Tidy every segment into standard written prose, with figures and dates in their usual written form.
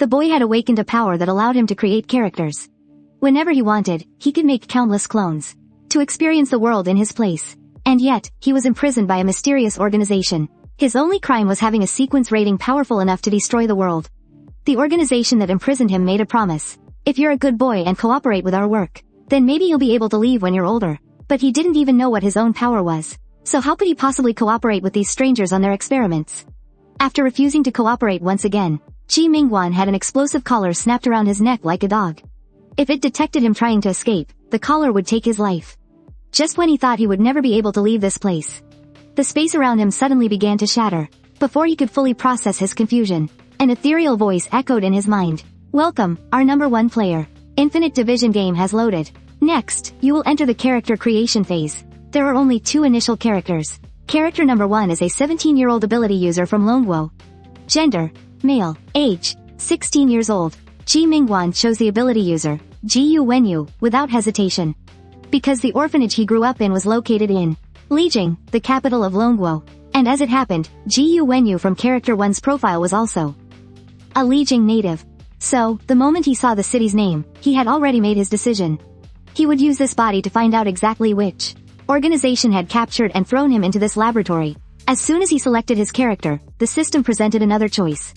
The boy had awakened a power that allowed him to create characters. Whenever he wanted, he could make countless clones to experience the world in his place. And yet, he was imprisoned by a mysterious organization. His only crime was having a sequence rating powerful enough to destroy the world. The organization that imprisoned him made a promise. If you're a good boy and cooperate with our work, then maybe you'll be able to leave when you're older. But he didn't even know what his own power was. So how could he possibly cooperate with these strangers on their experiments? After refusing to cooperate once again, Ji Mingguan had an explosive collar snapped around his neck like a dog. If it detected him trying to escape, the collar would take his life. Just when he thought he would never be able to leave this place, the space around him suddenly began to shatter. Before he could fully process his confusion, an ethereal voice echoed in his mind. Welcome, our number 1 player. Infinite Division game has loaded. Next, you will enter the character creation phase. There are only 2 initial characters. Character number 1 is a 17-year-old ability user from Longguo. Gender, male. Age, 16 years old. Ji Mingguan chose the ability user, Jiyu Wenyu, without hesitation. Because the orphanage he grew up in was located in Lijiang, the capital of Longguo. And as it happened, Jiyu Wenyu from character 1's profile was also a Lijiang native. So, the moment he saw the city's name, he had already made his decision. He would use this body to find out exactly which organization had captured and thrown him into this laboratory. As soon as he selected his character, the system presented another choice.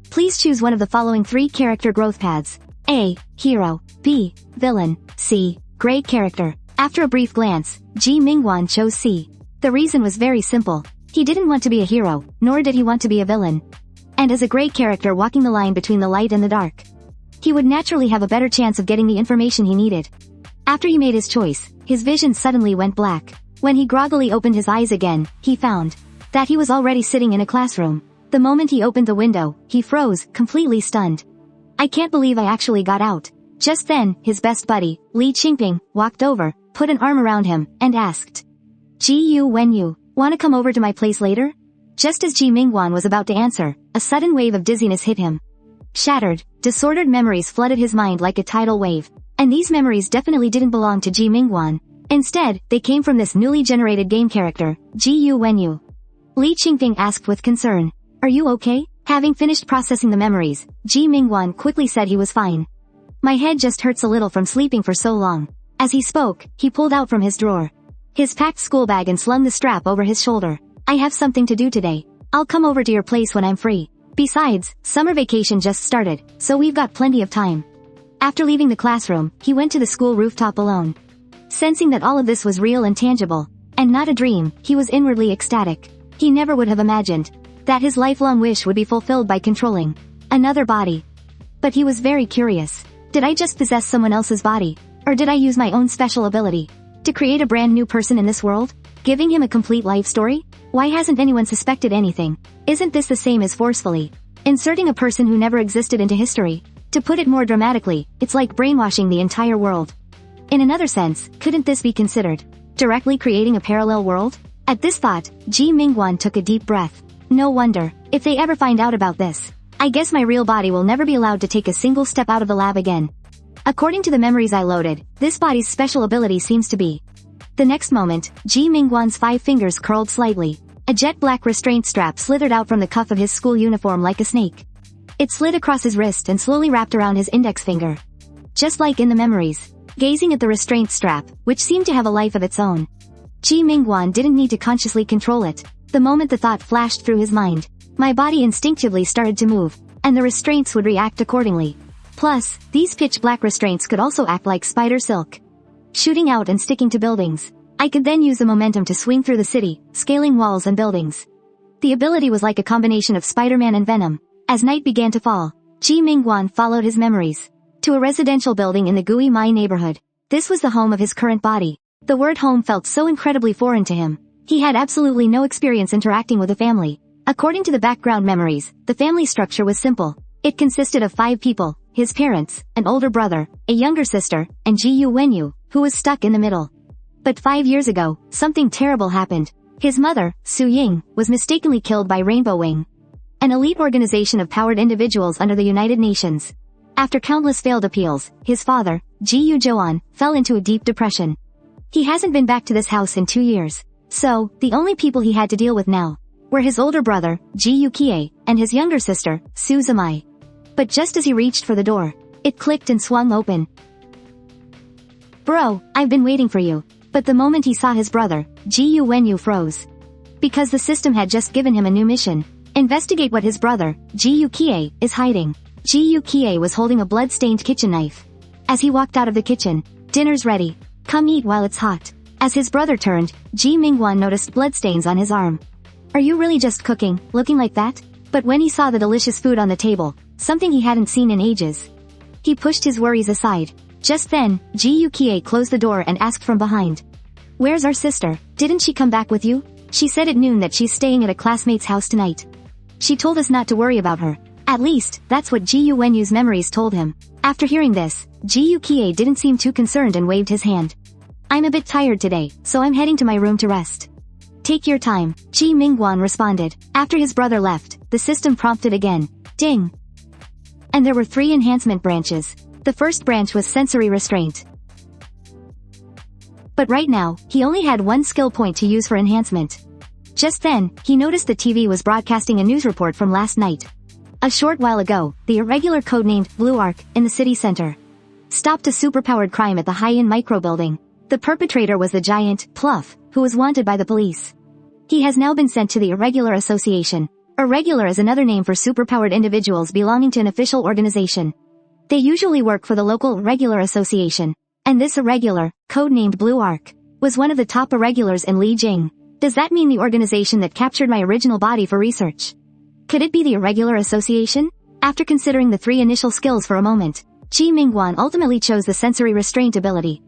Please choose one of the following 3 character growth paths. A. Hero. B. Villain. C. Gray character. After a brief glance, Ji Mingguan chose C. The reason was very simple. He didn't want to be a hero, nor did he want to be a villain. And as a gray character walking the line between the light and the dark, he would naturally have a better chance of getting the information he needed. After he made his choice, his vision suddenly went black. When he groggily opened his eyes again, he found that he was already sitting in a classroom. The moment he opened the window, he froze, completely stunned. I can't believe I actually got out. Just then, his best buddy, Li Qingping, walked over, put an arm around him, and asked, Jiyu Wenyu, wanna come over to my place later? Just as Ji Mingguan was about to answer, a sudden wave of dizziness hit him. Shattered, disordered memories flooded his mind like a tidal wave. And these memories definitely didn't belong to Ji Mingguan. Instead, they came from this newly generated game character, Jiyu Wenyu. Li Qingping asked with concern, Are you okay? Having finished processing the memories, Ji Mingguan quickly said he was fine. My head just hurts a little from sleeping for so long. As he spoke, he pulled out from his drawer his packed school bag and slung the strap over his shoulder. I have something to do today. I'll come over to your place when I'm free. Besides, summer vacation just started, so we've got plenty of time. After leaving the classroom, he went to the school rooftop alone. Sensing that all of this was real and tangible, and not a dream, he was inwardly ecstatic. He never would have imagined that his lifelong wish would be fulfilled by controlling another body. But he was very curious. Did I just possess someone else's body? Or did I use my own special ability to create a brand new person in this world? Giving him a complete life story? Why hasn't anyone suspected anything? Isn't this the same as forcefully inserting a person who never existed into history? To put it more dramatically, it's like brainwashing the entire world. In another sense, couldn't this be considered directly creating a parallel world? At this thought, Ji Mingguan took a deep breath. No wonder, if they ever find out about this, I guess my real body will never be allowed to take a single step out of the lab again. According to the memories I loaded, this body's special ability seems to be. The next moment, Ji Mingguan's 5 fingers curled slightly. A jet black restraint strap slithered out from the cuff of his school uniform like a snake. It slid across his wrist and slowly wrapped around his index finger. Just like in the memories. Gazing at the restraint strap, which seemed to have a life of its own, Ji Mingguan didn't need to consciously control it. The moment the thought flashed through his mind, my body instinctively started to move, and the restraints would react accordingly. Plus, these pitch black restraints could also act like spider silk, shooting out and sticking to buildings. I could then use the momentum to swing through the city, scaling walls and buildings. The ability was like a combination of Spider-Man and Venom. As night began to fall, Ji Mingguan followed his memories to a residential building in the Gui Mai neighborhood. This was the home of his current body. The word home felt so incredibly foreign to him. He had absolutely no experience interacting with a family. According to the background memories, the family structure was simple. It consisted of 5 people, his parents, an older brother, a younger sister, and Jiyu Wenyu, who was stuck in the middle. But 5 years ago, something terrible happened. His mother, Su Ying, was mistakenly killed by Rainbow Wing, an elite organization of powered individuals under the United Nations. After countless failed appeals, his father, Jiyu Zhouan, fell into a deep depression. He hasn't been back to this house in 2 years. So, the only people he had to deal with now were his older brother, Jiyu Kie, and his younger sister, Su Zimai. But just as he reached for the door, it clicked and swung open. "Bro, I've been waiting for you." But the moment he saw his brother, Gu Wenyu froze. Because the system had just given him a new mission. Investigate what his brother, Gu Kie, is hiding. Gu Kie was holding a blood-stained kitchen knife. As he walked out of the kitchen, "Dinner's ready. Come eat while it's hot." As his brother turned, Ji Mingguan noticed bloodstains on his arm. "Are you really just cooking, looking like that?" But when he saw the delicious food on the table, something he hadn't seen in ages, he pushed his worries aside. Just then, Ji Kie closed the door and asked from behind, "Where's our sister? Didn't she come back with you? She said at noon that she's staying at a classmate's house tonight. She told us not to worry about her." At least, that's what Ji Wenyu's memories told him. After hearing this, Ji Kie didn't seem too concerned and waved his hand. "I'm a bit tired today, so I'm heading to my room to rest." "Take your time," Ji Mingguan responded. After his brother left, the system prompted again. Ding. And there were 3 enhancement branches. The first branch was sensory restraint. But right now, he only had 1 skill point to use for enhancement. Just then, he noticed the TV was broadcasting a news report from last night. A short while ago, the irregular codenamed Blue Ark, in the city center, stopped a superpowered crime at the high-end micro building. The perpetrator was the giant, Pluff, who was wanted by the police. He has now been sent to the Irregular Association. Irregular is another name for superpowered individuals belonging to an official organization. They usually work for the local Irregular Association. And this irregular, codenamed Blue Ark, was one of the top irregulars in Lijiang. Does that mean the organization that captured my original body for research? Could it be the Irregular Association? After considering the 3 initial skills for a moment, Ji Mingguan ultimately chose the sensory restraint ability.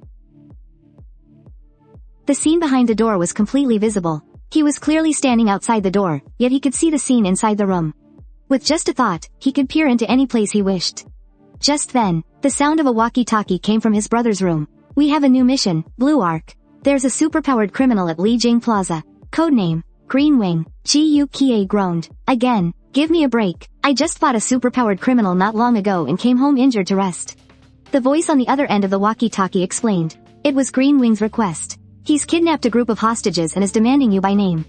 The scene behind the door was completely visible. He was clearly standing outside the door, yet he could see the scene inside the room. With just a thought, he could peer into any place he wished. Just then, the sound of a walkie-talkie came from his brother's room. "We have a new mission, Blue Ark. There's a superpowered criminal at Lijiang Plaza. Codename, Green Wing." Ji Kie groaned. "Again, give me a break. I just fought a superpowered criminal not long ago and came home injured to rest." The voice on the other end of the walkie-talkie explained. It was Green Wing's request. "He's kidnapped a group of hostages and is demanding you by name.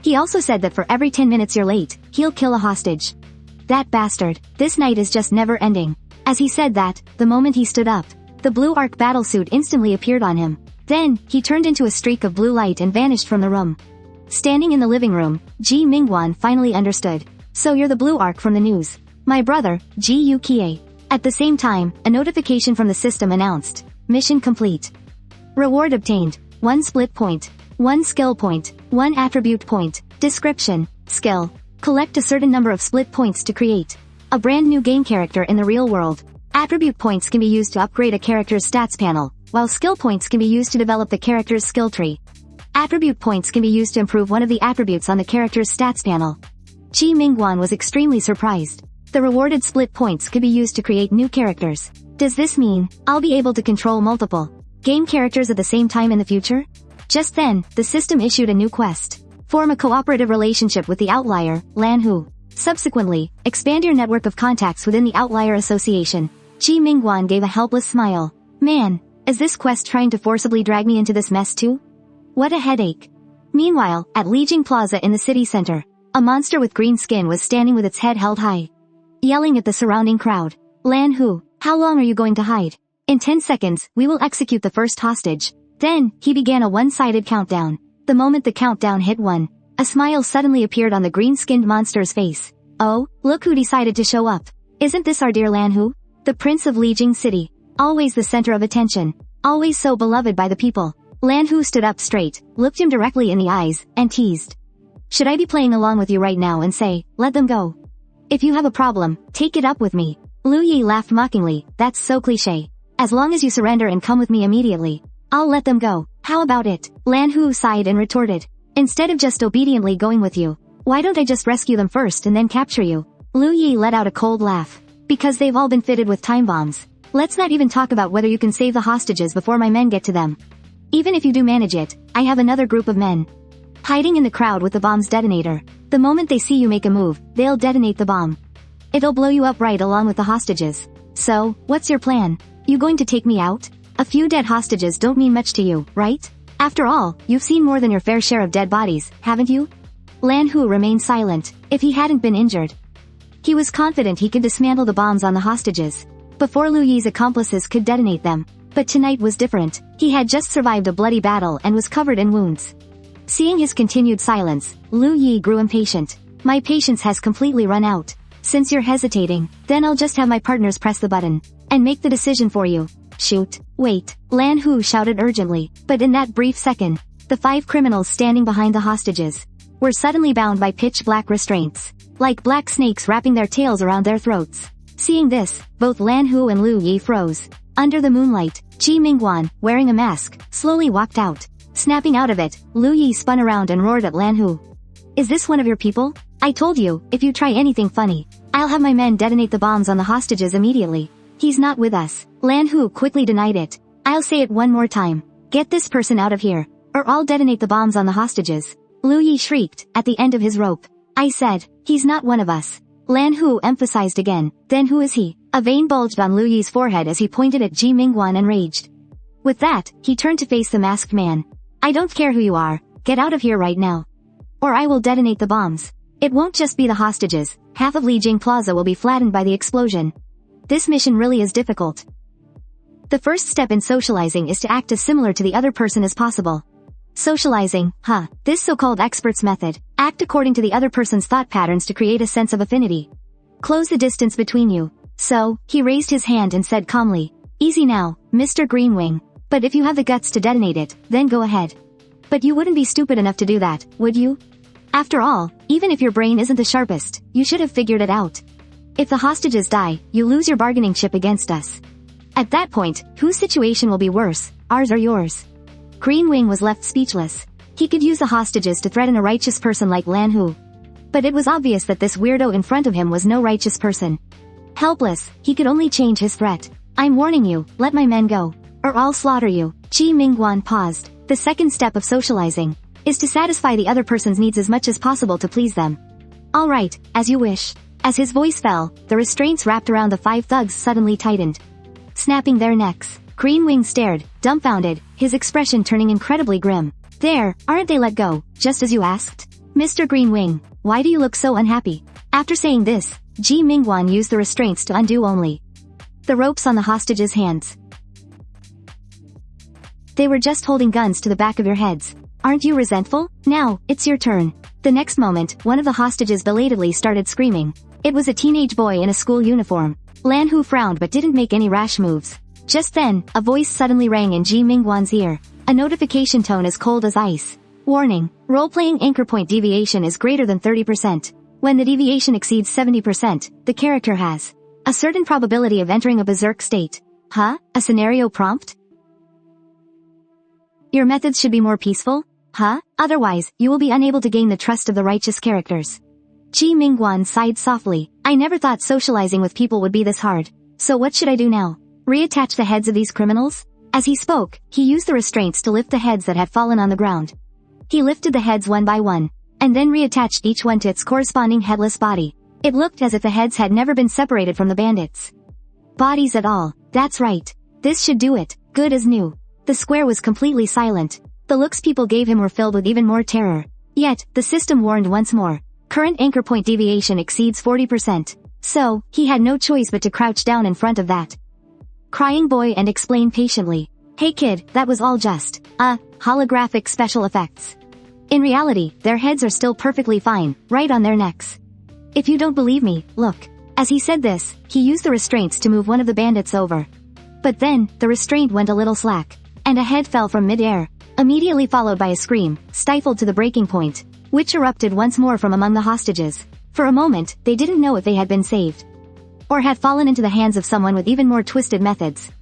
He also said that for every 10 minutes you're late, he'll kill a hostage. That bastard. This night is just never ending." As he said that, the moment he stood up, the Blue Ark battlesuit instantly appeared on him. Then, he turned into a streak of blue light and vanished from the room. Standing in the living room, Ji Mingguan finally understood. "So you're the Blue Ark from the news. My brother, Ji Kie." At the same time, a notification from the system announced, "Mission complete. Reward obtained, 1 split point, 1 skill point, 1 attribute point. Description, skill. Collect a certain number of split points to create a brand new game character in the real world. Attribute points can be used to upgrade a character's stats panel, while skill points can be used to develop the character's skill tree. Attribute points can be used to improve one of the attributes on the character's stats panel." Ji Mingguan was extremely surprised. The rewarded split points could be used to create new characters. Does this mean I'll be able to control multiple game characters at the same time in the future? Just then, the system issued a new quest. Form a cooperative relationship with the outlier, Manhua. Subsequently, expand your network of contacts within the Outlier Association. Ji Mingguan gave a helpless smile. Man, is this quest trying to forcibly drag me into this mess too? What a headache. Meanwhile, at Lijiang Plaza in the city center, a monster with green skin was standing with its head held high, yelling at the surrounding crowd. "Manhua, how long are you going to hide? In 10 seconds, we will execute the first hostage." Then, he began a one-sided countdown. The moment the countdown hit 1, a smile suddenly appeared on the green-skinned monster's face. "Oh, look who decided to show up. Isn't this our dear Manhua? The Prince of Lijiang City. Always the center of attention. Always so beloved by the people." Manhua stood up straight, looked him directly in the eyes, and teased. "Should I be playing along with you right now and say, let them go? If you have a problem, take it up with me." Lu Yi laughed mockingly. "That's so cliché. As long as you surrender and come with me immediately, I'll let them go. How about it?" Manhua sighed and retorted. "Instead of just obediently going with you, why don't I just rescue them first and then capture you?" Lu Yi let out a cold laugh. "Because they've all been fitted with time bombs. Let's not even talk about whether you can save the hostages before my men get to them. Even if you do manage it, I have another group of men hiding in the crowd with the bomb's detonator. The moment they see you make a move, they'll detonate the bomb. It'll blow you up right along with the hostages. So, what's your plan? You going to take me out? A few dead hostages don't mean much to you, right? After all, you've seen more than your fair share of dead bodies, haven't you?" Manhua remained silent. If he hadn't been injured, He was confident he could dismantle the bombs on the hostages before Lu Yi's accomplices could detonate them. But tonight was different. He had just survived a bloody battle and was covered in wounds. Seeing his continued silence, Lu Yi grew impatient. My patience has completely run out. Since you're hesitating, then I'll just have my partners press the button and make the decision for you. Shoot. Wait. Lan Hu shouted urgently, but in that brief second, the 5 criminals standing behind the hostages were suddenly bound by pitch-black restraints, like black snakes wrapping their tails around their throats. Seeing this, both Lan Hu and Lu Yi froze. Under the moonlight, Ji Mingguan, wearing a mask, slowly walked out. Snapping out of it, Lu Yi spun around and roared at Lan Hu. Is this one of your people? I told you, if you try anything funny, I'll have my men detonate the bombs on the hostages immediately. He's not with us. Lan Hu quickly denied it. I'll say it one more time. Get this person out of here, or I'll detonate the bombs on the hostages. Lu Yi shrieked, at the end of his rope. I said, he's not one of us. Lan Hu emphasized again, then who is he? A vein bulged on Lu Yi's forehead as he pointed at Ji Mingguan and raged. With that, he turned to face the masked man. I don't care who you are, get out of here right now. Or I will detonate the bombs. It won't just be the hostages, half of Lijing Plaza will be flattened by the explosion. This mission really is difficult. The first step in socializing is to act as similar to the other person as possible. Socializing, this so-called expert's method. Act according to the other person's thought patterns to create a sense of affinity. Close the distance between you. So, he raised his hand and said calmly, easy now, Mr. Greenwing. But if you have the guts to detonate it, then go ahead. But you wouldn't be stupid enough to do that, would you? After all, even if your brain isn't the sharpest, you should have figured it out. If the hostages die, you lose your bargaining chip against us. At that point, whose situation will be worse, ours or yours? Greenwing was left speechless. He could use the hostages to threaten a righteous person like Lan Hu. But it was obvious that this weirdo in front of him was no righteous person. Helpless, he could only change his threat. I'm warning you, let my men go, or I'll slaughter you. Ji Mingguan paused. The second step of socializing is to satisfy the other person's needs as much as possible to please them. All right, as you wish. As his voice fell, the restraints wrapped around the 5 thugs suddenly tightened, snapping their necks. Greenwing stared, dumbfounded, his expression turning incredibly grim. There, aren't they let go, just as you asked? Mr. Greenwing, why do you look so unhappy? After saying this, Ji Mingguan used the restraints to undo only the ropes on the hostages' hands. They were just holding guns to the back of your heads. Aren't you resentful? Now, it's your turn. The next moment, one of the hostages belatedly started screaming. It was a teenage boy in a school uniform. Lan Hu frowned but didn't make any rash moves. Just then, a voice suddenly rang in Ji Mingguan's ear. A notification tone as cold as ice. Warning, role-playing anchor point deviation is greater than 30%. When the deviation exceeds 70%, the character has a certain probability of entering a berserk state. A scenario prompt? Your methods should be more peaceful? Otherwise, you will be unable to gain the trust of the righteous characters. Ji Mingguan sighed softly. I never thought socializing with people would be this hard. So what should I do now? Reattach the heads of these criminals? As he spoke, he used the restraints to lift the heads that had fallen on the ground. He lifted the heads one by one, and then reattached each one to its corresponding headless body. It looked as if the heads had never been separated from the bandits' bodies at all. That's right. This should do it. Good as new. The square was completely silent. The looks people gave him were filled with even more terror. Yet, the system warned once more. Current anchor point deviation exceeds 40%. So, he had no choice but to crouch down in front of that crying boy and explain patiently. Hey kid, that was all just holographic special effects. In reality, their heads are still perfectly fine, right on their necks. If you don't believe me, look. As he said this, he used the restraints to move one of the bandits over. But then, the restraint went a little slack, and a head fell from mid-air, immediately followed by a scream, stifled to the breaking point, which erupted once more from among the hostages. For a moment, they didn't know if they had been saved, or had fallen into the hands of someone with even more twisted methods.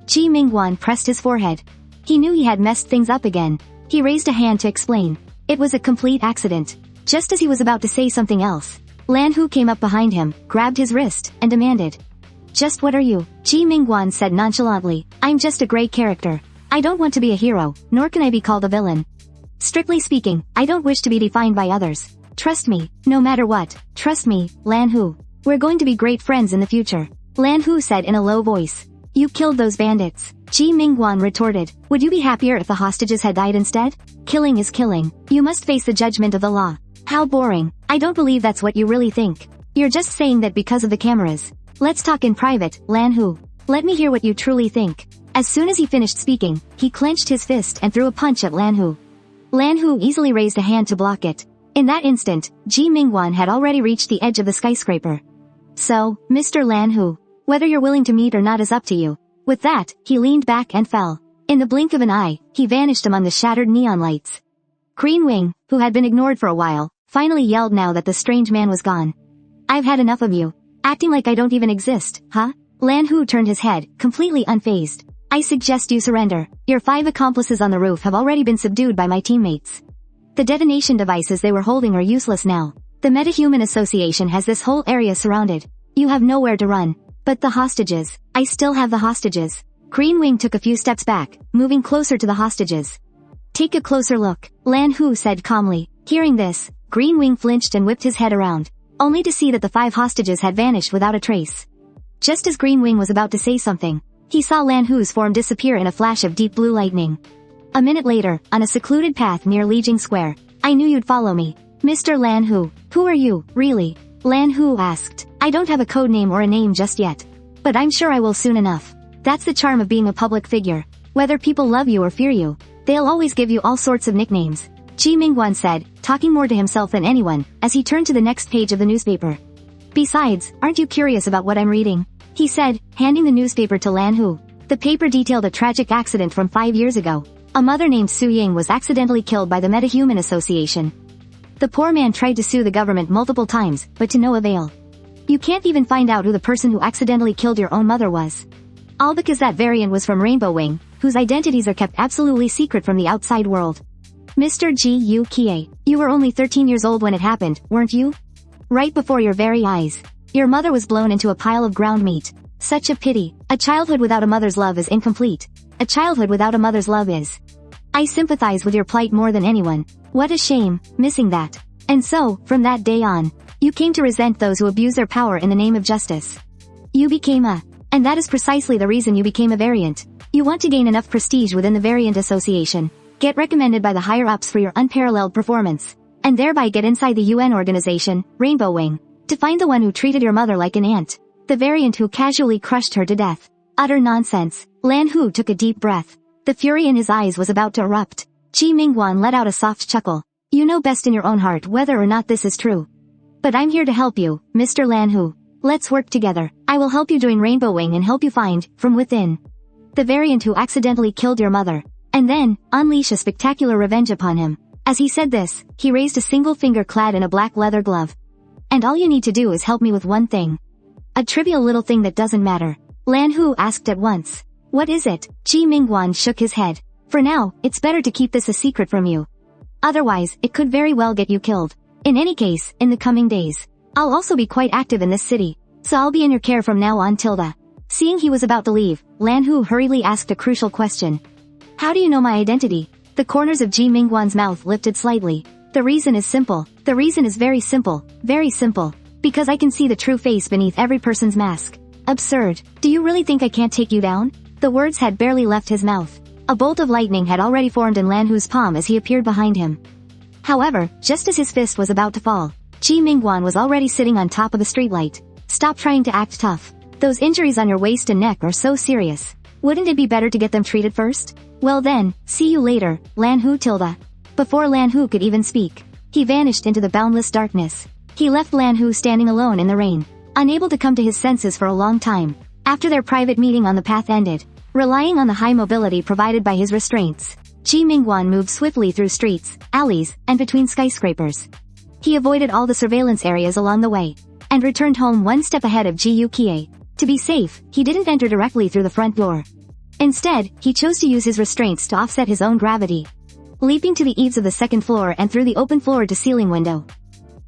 Ji Mingguan pressed his forehead. He knew he had messed things up again. He raised a hand to explain. It was a complete accident. Just as he was about to say something else, Lan Hu came up behind him, grabbed his wrist, and demanded. Just what are you? Ji Mingguan said nonchalantly. I'm just a gray character. I don't want to be a hero, nor can I be called a villain. Strictly speaking, I don't wish to be defined by others. Trust me, no matter what. Trust me, Lan Hu. We're going to be great friends in the future. Lan Hu said in a low voice. You killed those bandits. Ji Mingguan retorted. Would you be happier if the hostages had died instead? Killing is killing. You must face the judgment of the law. How boring. I don't believe that's what you really think. You're just saying that because of the cameras. Let's talk in private, Manhua. Let me hear what you truly think. As soon as he finished speaking, he clenched his fist and threw a punch at Manhua. Manhua easily raised a hand to block it. In that instant, Ji Mingguan had already reached the edge of the skyscraper. So, Mr. Manhua, whether you're willing to meet or not is up to you. With that, he leaned back and fell. In the blink of an eye, he vanished among the shattered neon lights. Green Wing, who had been ignored for a while, finally yelled now that the strange man was gone. I've had enough of you. Acting like I don't even exist, huh? Manhua turned his head, completely unfazed. I suggest you surrender. Your 5 accomplices on the roof have already been subdued by my teammates. The detonation devices they were holding are useless now. The Metahuman Association has this whole area surrounded. You have nowhere to run. But the hostages. I still have the hostages. Green Wing took a few steps back, moving closer to the hostages. Take a closer look, Manhua said calmly. Hearing this, Green Wing flinched and whipped his head around, only to see that the 5 hostages had vanished without a trace. Just as Green Wing was about to say something, he saw Manhua's form disappear in a flash of deep blue lightning. A minute later, on a secluded path near Lijing Square. I knew you'd follow me. Mr. Manhua, who are you, really? Manhua asked. I don't have a code name or a name just yet. But I'm sure I will soon enough. That's the charm of being a public figure. Whether people love you or fear you, they'll always give you all sorts of nicknames. Ji Mingguan said, talking more to himself than anyone, as he turned to the next page of the newspaper. Besides, aren't you curious about what I'm reading? He said, handing the newspaper to Manhua. The paper detailed a tragic accident from 5 years ago. A mother named Su Ying was accidentally killed by the Metahuman Association. The poor man tried to sue the government multiple times, but to no avail. You can't even find out who the person who accidentally killed your own mother was. All because that variant was from Rainbow Wing, whose identities are kept absolutely secret from the outside world. Mr. Gu Kie, you were only 13 years old when it happened, weren't you? Right before your very eyes. Your mother was blown into a pile of ground meat. Such a pity. A childhood without a mother's love is incomplete. A childhood without a mother's love is. I sympathize with your plight more than anyone. What a shame, missing that. And so, from that day on, you came to resent those who abuse their power in the name of justice. You became a. And that is precisely the reason you became a variant. You want to gain enough prestige within the Variant Association, get recommended by the higher-ups for your unparalleled performance, and thereby get inside the UN organization, Rainbow Wing, to find the one who treated your mother like an ant. The variant who casually crushed her to death. Utter nonsense. Manhua took a deep breath. The fury in his eyes was about to erupt. Ji Mingguan let out a soft chuckle. You know best in your own heart whether or not this is true. But I'm here to help you, Mr. Manhua. Let's work together. I will help you join Rainbow Wing and help you find, from within, the variant who accidentally killed your mother. And then, unleash a spectacular revenge upon him. As he said this, he raised a single finger clad in a black leather glove. And all you need to do is help me with one thing. A trivial little thing that doesn't matter. Manhua asked at once. What is it? Ji Mingguan shook his head. For now, it's better to keep this a secret from you. Otherwise, it could very well get you killed. In any case, in the coming days, I'll also be quite active in this city, so I'll be in your care from now on till the. Seeing he was about to leave, Manhua hurriedly asked a crucial question. How do you know my identity? The corners of Ji Mingguan's mouth lifted slightly. The reason is simple. The reason is very simple. Very simple. Because I can see the true face beneath every person's mask. Absurd. Do you really think I can't take you down? The words had barely left his mouth. A bolt of lightning had already formed in Manhua's palm as he appeared behind him. However, just as his fist was about to fall, Ji Mingguan was already sitting on top of a streetlight. Stop trying to act tough. Those injuries on your waist and neck are so serious. Wouldn't it be better to get them treated first? Well then, see you later, Manhua tilde. Before Manhua could even speak, he vanished into the boundless darkness. He left Manhua standing alone in the rain, unable to come to his senses for a long time. After their private meeting on the path ended, relying on the high mobility provided by his restraints, Ji Mingguan moved swiftly through streets, alleys, and between skyscrapers. He avoided all the surveillance areas along the way, and returned home one step ahead of Gu Kie. To be safe, he didn't enter directly through the front door. Instead, he chose to use his restraints to offset his own gravity, leaping to the eaves of the second floor and through the open floor-to-ceiling window,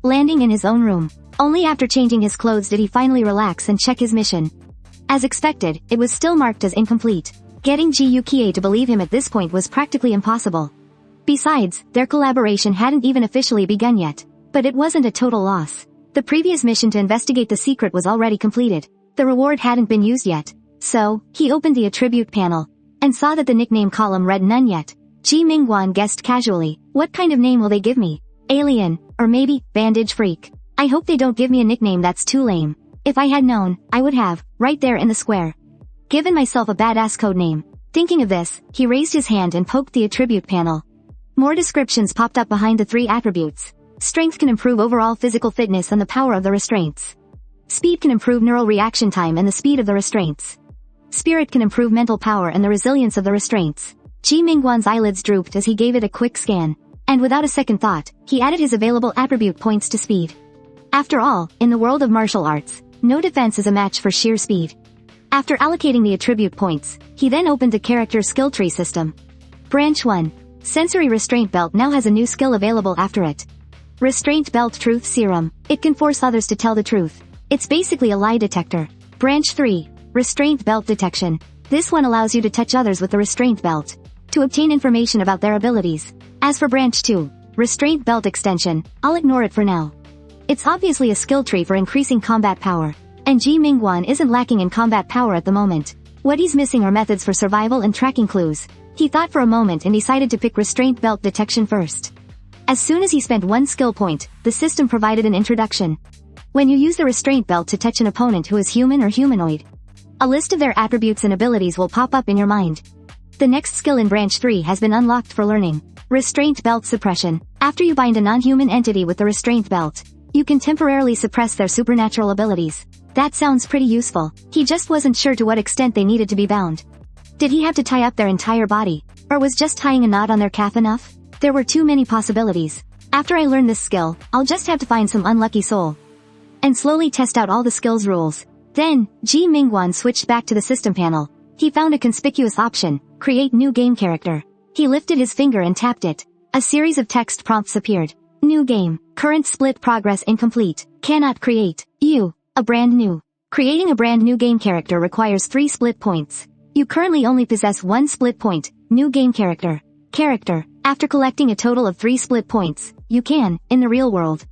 landing in his own room. Only after changing his clothes did he finally relax and check his mission. As expected, it was still marked as incomplete. Getting Gu Kie to believe him at this point was practically impossible. Besides, their collaboration hadn't even officially begun yet. But it wasn't a total loss. The previous mission to investigate the secret was already completed. The reward hadn't been used yet. So, he opened the attribute panel, and saw that the nickname column read none yet. Ji Mingguan guessed casually, what kind of name will they give me? Alien, or maybe, bandage freak. I hope they don't give me a nickname that's too lame. If I had known, I would have, right there in the square. Given myself a badass code name. Thinking of this, he raised his hand and poked the attribute panel. More descriptions popped up behind the 3 attributes. Strength can improve overall physical fitness and the power of the restraints. Speed can improve neural reaction time and the speed of the restraints. Spirit can improve mental power and the resilience of the restraints. Ji Mingguan's eyelids drooped as he gave it a quick scan. And without a second thought, he added his available attribute points to speed. After all, in the world of martial arts, no defense is a match for sheer speed. After allocating the attribute points, he then opened the character skill tree system. Branch 1. Sensory Restraint Belt now has a new skill available after it. Restraint Belt Truth Serum. It can force others to tell the truth. It's basically a lie detector. Branch 3. Restraint Belt Detection. This one allows you to touch others with the restraint belt to obtain information about their abilities. As for Branch 2. Restraint Belt Extension, I'll ignore it for now. It's obviously a skill tree for increasing combat power. And Ji Mingguan isn't lacking in combat power at the moment. What he's missing are methods for survival and tracking clues. He thought for a moment and decided to pick Restraint Belt Detection first. As soon as he spent 1 skill point, the system provided an introduction. When you use the restraint belt to touch an opponent who is human or humanoid, a list of their attributes and abilities will pop up in your mind. The next skill in Branch 3 has been unlocked for learning. Restraint Belt Suppression. After you bind a non-human entity with the restraint belt, you can temporarily suppress their supernatural abilities. That sounds pretty useful. He just wasn't sure to what extent they needed to be bound. Did he have to tie up their entire body? Or was just tying a knot on their calf enough? There were too many possibilities. After I learn this skill, I'll just have to find some unlucky soul and slowly test out all the skills rules. Then, Ji Mingguan switched back to the system panel. He found a conspicuous option, Create New Game Character. He lifted his finger and tapped it. A series of text prompts appeared. New game. Current split progress incomplete. Cannot create. A brand new. Creating a brand new game character requires 3 split points. You currently only possess 1 split point. New game character. Character. After collecting a total of 3 split points, you can, in the real world,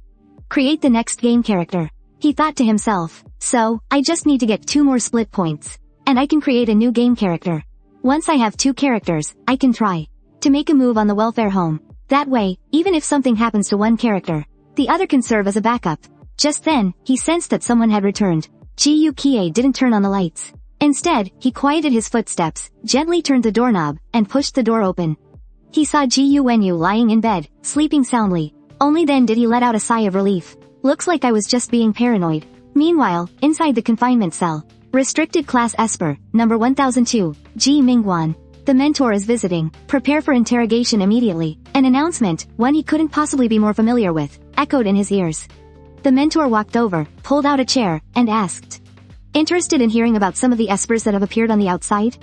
create the next game character. He thought to himself, so, I just need to get 2 more split points, and I can create a new game character. Once I have 2 characters, I can try to make a move on the welfare home. That way, even if something happens to one character, the other can serve as a backup. Just then, he sensed that someone had returned. Ji Yukie didn't turn on the lights. Instead, he quieted his footsteps, gently turned the doorknob, and pushed the door open. He saw Ji Wenyu lying in bed, sleeping soundly. Only then did he let out a sigh of relief. Looks like I was just being paranoid. Meanwhile, inside the confinement cell, Restricted Class Esper, number 1002, Ji Mingguan. The mentor is visiting. Prepare for interrogation immediately. An announcement, one he couldn't possibly be more familiar with, echoed in his ears. The mentor walked over, pulled out a chair, and asked, "Interested in hearing about some of the espers that have appeared on the outside?"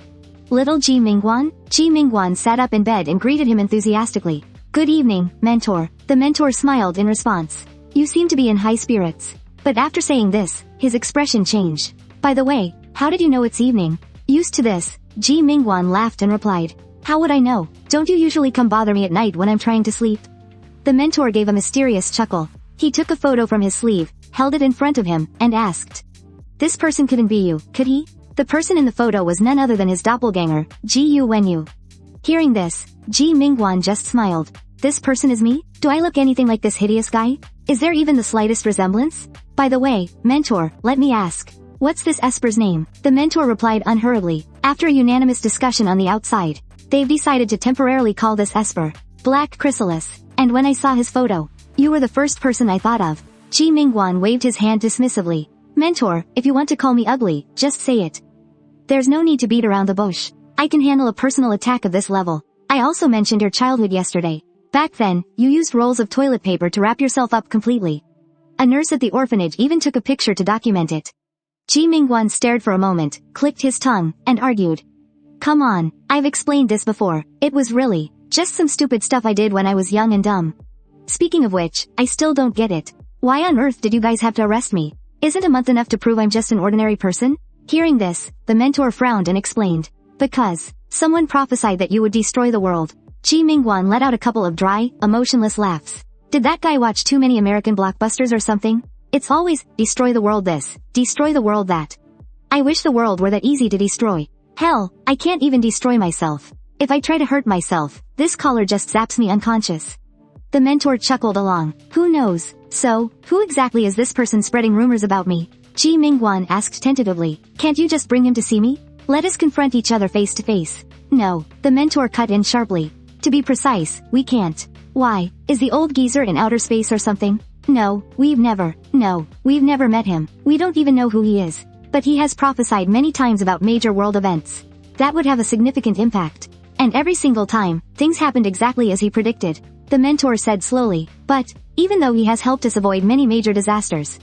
Little Ji Mingguan? Ji Mingguan sat up in bed and greeted him enthusiastically. "Good evening, mentor." The mentor smiled in response. "You seem to be in high spirits." But after saying this, his expression changed. "By the way, how did you know it's evening?" Used to this, Ji Mingguan laughed and replied, "How would I know? Don't you usually come bother me at night when I'm trying to sleep?" The mentor gave a mysterious chuckle. He took a photo from his sleeve, held it in front of him, and asked, "This person couldn't be you, could he?" The person in the photo was none other than his doppelganger, Ji Wenyu. Hearing this, Ji Mingguan just smiled. "This person is me? Do I look anything like this hideous guy? Is there even the slightest resemblance? By the way, mentor, let me ask, what's this Esper's name?" The mentor replied unhurriedly. After a unanimous discussion on the outside, they've decided to temporarily call this Esper Black Chrysalis. And when I saw his photo, you were the first person I thought of. Ji Mingguan waved his hand dismissively. "Mentor, if you want to call me ugly, just say it. There's no need to beat around the bush. I can handle a personal attack of this level. I also mentioned your childhood yesterday. Back then, you used rolls of toilet paper to wrap yourself up completely. A nurse at the orphanage even took a picture to document it." Ji Mingguan stared for a moment, clicked his tongue, and argued. "Come on, I've explained this before. It was really just some stupid stuff I did when I was young and dumb. Speaking of which, I still don't get it. Why on earth did you guys have to arrest me? Isn't a month enough to prove I'm just an ordinary person?" Hearing this, the mentor frowned and explained. "Because someone prophesied that you would destroy the world." Ji Mingguan let out a couple of dry, emotionless laughs. Did that guy watch too many American blockbusters or something? It's always, destroy the world this, destroy the world that. I wish the world were that easy to destroy. Hell, I can't even destroy myself. If I try to hurt myself, this collar just zaps me unconscious. The mentor chuckled along. Who knows? So, who exactly is this person spreading rumors about me? Ji Mingguan asked tentatively. Can't you just bring him to see me? Let us confront each other face to face. No, the mentor cut in sharply. To be precise, we can't. Why? Is the old geezer in outer space or something? No, we've never met him. We don't even know who he is. But he has prophesied many times about major world events. That would have a significant impact. And every single time, things happened exactly as he predicted. The mentor said slowly. But, even though he has helped us avoid many major disasters,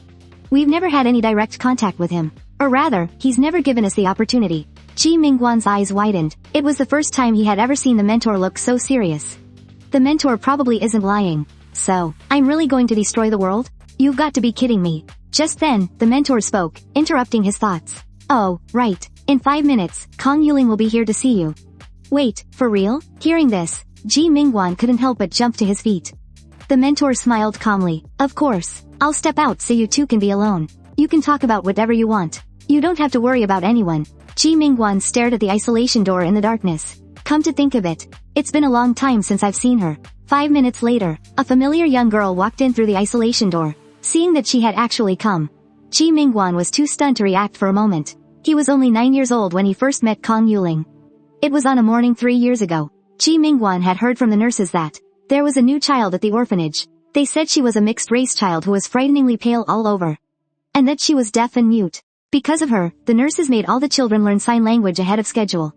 we've never had any direct contact with him. Or rather, he's never given us the opportunity. Ji Mingguan's eyes widened. It was the first time he had ever seen the mentor look so serious. The mentor probably isn't lying. So, I'm really going to destroy the world? You've got to be kidding me. Just then, the mentor spoke, interrupting his thoughts. Oh, right. In 5 minutes, Kong Yuling will be here to see you. Wait, for real? Hearing this, Ji Mingguan couldn't help but jump to his feet. The mentor smiled calmly. Of course. I'll step out so you two can be alone. You can talk about whatever you want. You don't have to worry about anyone. Ji Mingguan stared at the isolation door in the darkness. Come to think of it, it's been a long time since I've seen her. 5 minutes later, a familiar young girl walked in through the isolation door. Seeing that she had actually come, Ji Mingguan was too stunned to react for a moment. He was only 9 years old when he first met Kong Yuling. It was on a morning 3 years ago. Ji Mingguan had heard from the nurses that there was a new child at the orphanage. They said she was a mixed-race child who was frighteningly pale all over, and that she was deaf and mute. Because of her, the nurses made all the children learn sign language ahead of schedule.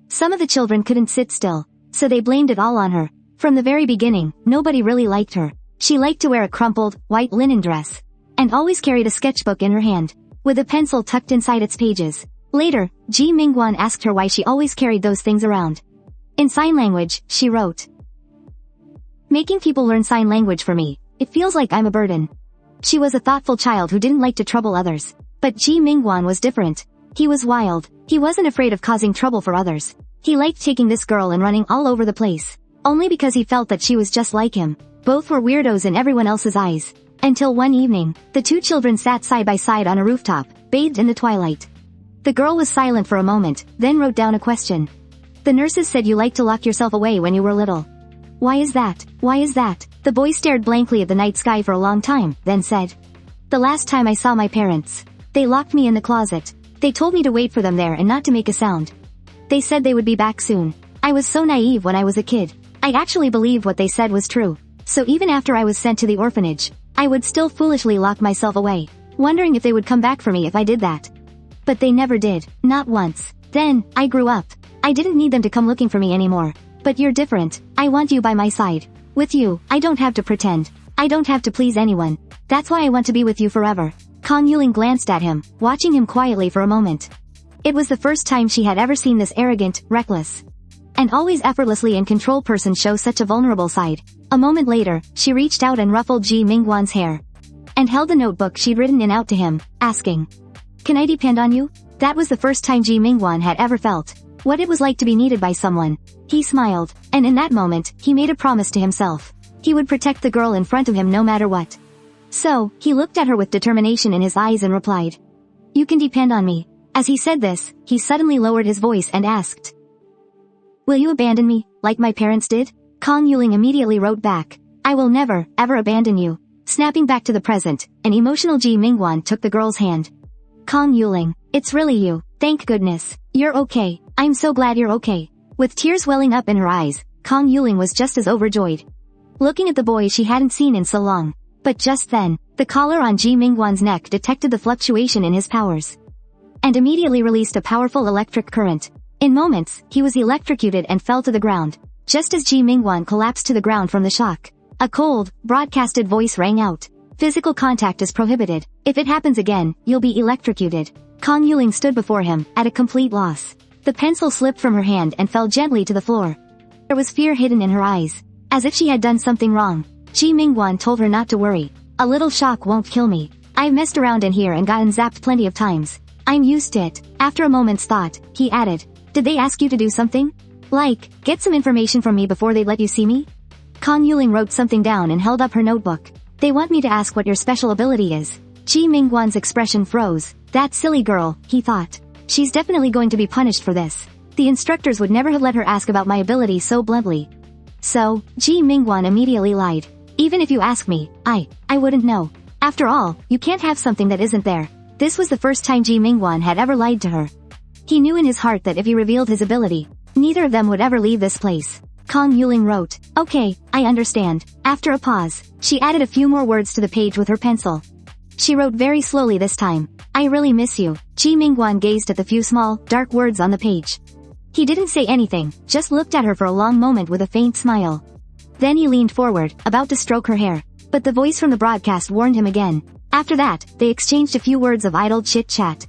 Some of the children couldn't sit still, so they blamed it all on her. From the very beginning, nobody really liked her. She liked to wear a crumpled, white linen dress, and always carried a sketchbook in her hand, with a pencil tucked inside its pages. Later, Ji Mingguan asked her why she always carried those things around. In sign language, she wrote, "Making people learn sign language for me, it feels like I'm a burden." She was a thoughtful child who didn't like to trouble others. But Ji Mingguan was different. He was wild. He wasn't afraid of causing trouble for others. He liked taking this girl and running all over the place, only because he felt that she was just like him. Both were weirdos in everyone else's eyes. Until one evening, the two children sat side by side on a rooftop, bathed in the twilight. The girl was silent for a moment, then wrote down a question. The nurses said you liked to lock yourself away when you were little. Why is that? Why is that? The boy stared blankly at the night sky for a long time, then said, The last time I saw my parents, they locked me in the closet. They told me to wait for them there and not to make a sound. They said they would be back soon. I was so naive when I was a kid. I actually believed what they said was true. So even after I was sent to the orphanage, I would still foolishly lock myself away, wondering if they would come back for me if I did that. But they never did, not once. Then, I grew up. I didn't need them to come looking for me anymore. But you're different. I want you by my side. With you, I don't have to pretend. I don't have to please anyone. That's why I want to be with you forever. Kong Yuling glanced at him, watching him quietly for a moment. It was the first time she had ever seen this arrogant, reckless, and always effortlessly in control person show such a vulnerable side. A moment later, she reached out and ruffled Ji Mingguan's hair, and held the notebook she'd written in out to him, asking, Can I depend on you? That was the first time Ji Mingguan had ever felt what it was like to be needed by someone. He smiled, and in that moment, he made a promise to himself. He would protect the girl in front of him no matter what. So, he looked at her with determination in his eyes and replied, You can depend on me. As he said this, he suddenly lowered his voice and asked, Will you abandon me, like my parents did? Kong Yuling immediately wrote back, I will never, ever abandon you. Snapping back to the present, an emotional Ji Mingguan took the girl's hand. Kong Yuling, it's really you. Thank goodness. You're okay. I'm so glad you're okay. With tears welling up in her eyes, Kong Yuling was just as overjoyed, looking at the boy she hadn't seen in so long. But just then, the collar on Ji Mingguan's neck detected the fluctuation in his powers, and immediately released a powerful electric current. In moments, he was electrocuted and fell to the ground. Just as Ji Mingguan collapsed to the ground from the shock, a cold, broadcasted voice rang out. Physical contact is prohibited. If it happens again, you'll be electrocuted. Kong Yuling stood before him, at a complete loss. The pencil slipped from her hand and fell gently to the floor. There was fear hidden in her eyes, as if she had done something wrong. Ji Mingguan told her not to worry. A little shock won't kill me. I've messed around in here and gotten zapped plenty of times. I'm used to it. After a moment's thought, he added, Did they ask you to do something? Like, get some information from me before they let you see me? Kong Yuling wrote something down and held up her notebook. They want me to ask what your special ability is. Ji Mingguan's expression froze. That silly girl, he thought. She's definitely going to be punished for this. The instructors would never have let her ask about my ability so bluntly. So, Ji Mingguan immediately lied. Even if you ask me, I wouldn't know. After all, you can't have something that isn't there. This was the first time Ji Mingwan had ever lied to her. He knew in his heart that if he revealed his ability, neither of them would ever leave this place. Kong Yuling wrote, "Okay, I understand." After a pause, she added a few more words to the page with her pencil. She wrote very slowly this time, "I really miss you." Ji Mingwan gazed at the few small, dark words on the page. He didn't say anything, just looked at her for a long moment with a faint smile. Then he leaned forward, about to stroke her hair. But the voice from the broadcast warned him again. After that, they exchanged a few words of idle chit-chat.